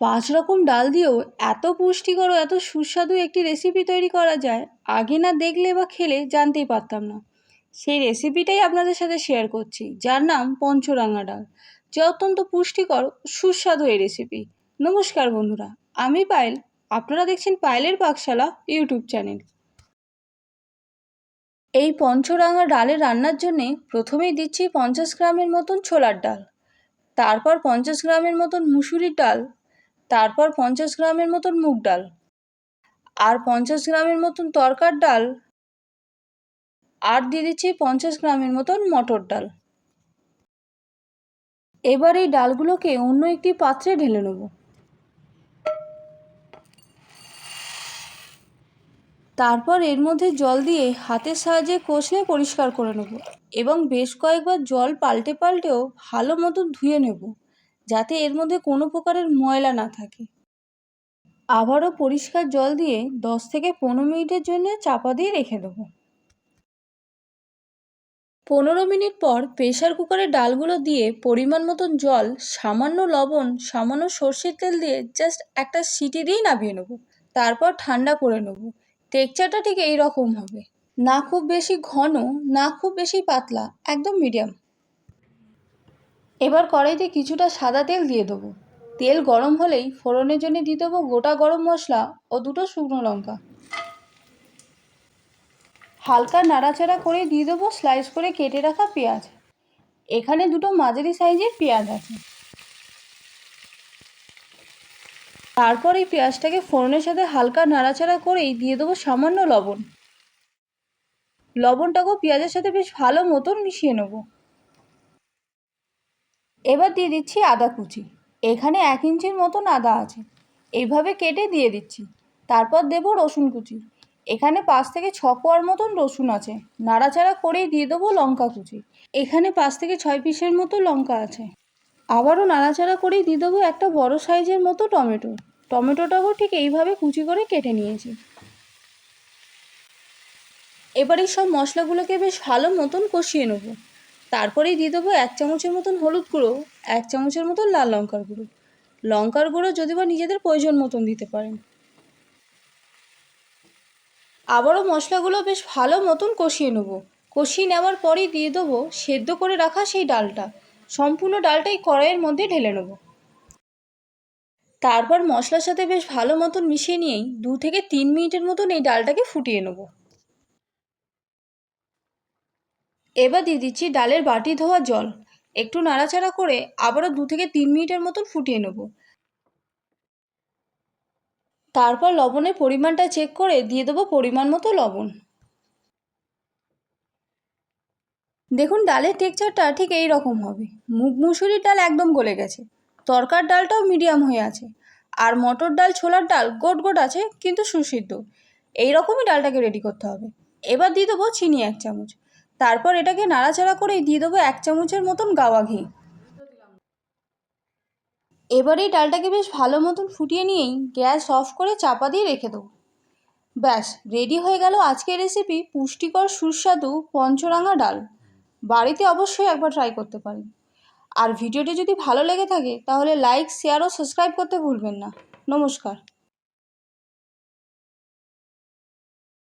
পাঁচ রকম ডাল দিয়েও এত পুষ্টিকর ও এত সুস্বাদু একটি রেসিপি তৈরি করা যায়, আগে না দেখলে বা খেলে জানতেই পারতাম না। সেই রেসিপিটাই আপনাদের সাথে শেয়ার করছি, যার নাম পঞ্চরাঙা ডাল, যা অত্যন্ত পুষ্টিকর ও সুস্বাদু এই রেসিপি। নমস্কার বন্ধুরা, আমি পায়েল। আপনারা দেখছেন পায়েলের পাকশালা ইউটিউব চ্যানেল। এই পঞ্চরাঙা ডালের রান্নার জন্যে প্রথমেই দিচ্ছি 50 গ্রামের মতন ছোলার ডাল, তারপর 50 গ্রামের মতন মুসুরির ডাল, তারপর 50 গ্রামের মতন মুগ ডাল, আর 50 গ্রামের মতন তরকার ডাল, আর দিয়ে দিচ্ছি 50 গ্রামের মতন মটর ডাল। এবার এই ডালগুলোকে অন্য একটি পাত্রে ঢেলে নেব। তারপর এর মধ্যে জল দিয়ে হাতের সাহায্যে কষলে পরিষ্কার করে নেব এবং বেশ কয়েকবার জল পাল্টে পাল্টেও ভালো মতো ধুয়ে নেব, যাতে এর মধ্যে কোনো প্রকারের ময়লা না থাকে। আবারও পরিষ্কার জল দিয়ে 10 থেকে 15 মিনিটের জন্য চাপা দিয়ে রেখে দেবো। 15 মিনিট পর প্রেসার কুকারে ডালগুলো দিয়ে পরিমাণ মতন জল, সামান্য লবণ, সামান্য সর্ষের তেল দিয়ে জাস্ট একটা সিটি দিয়েই নামিয়ে নেব। তারপর ঠান্ডা করে নেব। টেক্সচারটা ঠিক এই রকম হবে, না খুব বেশি ঘন, না খুব বেশি পাতলা, একদম মিডিয়াম। এবার কড়াইতে কিছুটা সাদা তেল দিয়ে দেবো। তেল গরম হলেই ফোড়নের জন্য দিয়ে দেবো গোটা গরম মশলা ও 2টো শুকনো লঙ্কা। হালকা নাড়াচাড়া করে দিয়ে দেবো স্লাইস করে কেটে রাখা পেঁয়াজ। এখানে 2টো মাঝারি সাইজের পেঁয়াজ আছে। তারপর এই পেঁয়াজটাকে ফোড়নের সাথে হালকা নাড়াচাড়া করেই দিয়ে দেবো সামান্য লবণ। লবণটাকেও পেঁয়াজের সাথে বেশ ভালো মতন মিশিয়ে নেব। এবার দিয়ে দিচ্ছি আদা কুচি। এখানে 1 ইঞ্চির মতন আদা আছে, এইভাবে কেটে দিয়ে দিচ্ছি। তারপর দেব রসুন কুচি। এখানে 5 থেকে 6 কোয়ার মতন রসুন আছে। নাড়াচাড়া করেই দিয়ে দেবো লঙ্কা কুচি। এখানে 5 থেকে 6 পিসের মতো লঙ্কা আছে। আবারও নাড়াচাড়া করেই দিয়ে দেবো একটা বড় সাইজের মতো টমেটো। টমেটোটাকেও ঠিক এইভাবে কুচি করে কেটে নিয়েছি। এবার এই সব মশলাগুলোকে বেশ ভালো মতন কষিয়ে নেব। তারপরেই দিয়ে দেবো 1 চামচের মতন হলুদ গুঁড়ো, 1 চামচের মতন লাল লঙ্কার গুঁড়ো। লঙ্কার গুঁড়ো যদি বা নিজেদের প্রয়োজন মতন দিতে পারেন। আবারও মশলাগুলো বেশ ভালো মতন কষিয়ে নেব। কষিয়ে নেওয়ার পরেই দিয়ে দেবো সেদ্ধ করে রাখা সেই ডালটা। সম্পূর্ণ ডালটাই কড়াইয়ের মধ্যে ঢেলে নেব। তারপর মশলার সাথে বেশ ভালো মতন মিশিয়ে নিয়েই 2 থেকে 3 মিনিটের মতন এই ডালটাকে ফুটিয়ে নেব। এবার দিয়ে দিচ্ছি ডালের বাটি ধোয়া জল। একটু নাড়াচাড়া করে আবারও 2 থেকে 3 মিনিটের মতন ফুটিয়ে নেব। তারপর লবণের পরিমাণটা চেক করে দিয়ে দেবো পরিমাণ মতো লবণ। দেখুন ডালের টেক্সচারটা ঠিক এই রকম হবে। মুগ মুসুরির ডাল একদম গলে গেছে, তরকার ডালটাও মিডিয়াম হয়ে আছে, আর মটর ডাল ছোলার ডাল গোট গোট আছে কিন্তু সুসিদ্ধ। এই রকমই ডালটাকে রেডি করতে হবে। এবার দিয়ে দেবো চিনি 1 চামচ। তারপর এটাকে নাড়াচাড়া করেই দিয়ে দেবো 1 চামচের মতন গাওয়া ঘি। এবার এই ডালটাকে বেশ ভালো মতন ফুটিয়ে নিয়েই গ্যাস অফ করে চাপা দিয়ে রেখে দেবো। ব্যাস রেডি হয়ে গেল আজকের রেসিপি পুষ্টিকর সুস্বাদু পঞ্চরাঙা ডাল। বাড়িতে অবশ্যই একবার ট্রাই করতে পারেন। আর ভিডিওটি যদি ভালো লেগে থাকে তাহলে লাইক, শেয়ার ও সাবস্ক্রাইব করতে ভুলবেন না। নমস্কার।